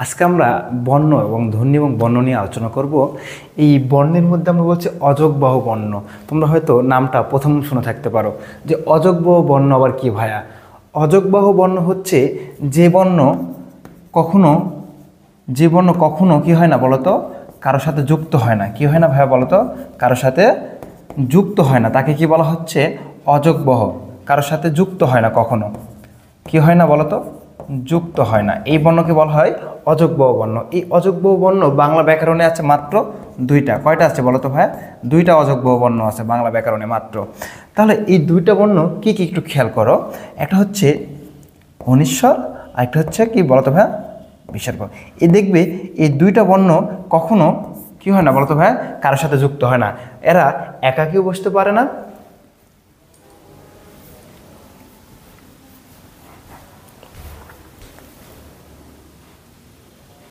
আজকে আমরা বর্ণ এবং ধ্বনি এবং বর্ণ নিয়ে আলোচনা করব। এই বর্ণের মধ্যে আমরা বলছি অযোগবাহু বর্ণ। তোমরা হয়তো নামটা প্রথম শুনে থাকতে পারো যে অযোগবাহু বর্ণ আবার কি ভাইয়া? অযোগবাহু বর্ণ হচ্ছে যে বর্ণ কখনো কি হয় না বলতো, কারোর সাথে যুক্ত হয় না। কি হয় না ভাইয়া বলতো? কারোর সাথে যুক্ত হয় না, তাকে কি বলা হচ্ছে? অযোগবাহু। কারোর সাথে যুক্ত হয় না কখনো, কি হয় না বলতো? যুক্ত হয় না। এই বর্ণকে বলা হয় অযোগবাহু বর্ণ। এই অযোগবাহু বর্ণ বাংলা ব্যাকরণে আছে মাত্র দুইটা। কয়টা আছে বলতো ভাইয়া? দুইটা অযোগবাহু বর্ণ আছে বাংলা ব্যাকরণে মাত্র। তাহলে এই দুইটা বর্ণ কি কি একটু খেয়াল করো। একটা হচ্ছে অনিশ্বর, আর একটা হচ্ছে কি বলতো ভাইয়া? বিসর্গ। এই দেখবে এই দুইটা বর্ণ কখনো কি হয় না বলতো ভাইয়া? কারোর সাথে যুক্ত হয় না। এরা একাকিও বসতে পারে না,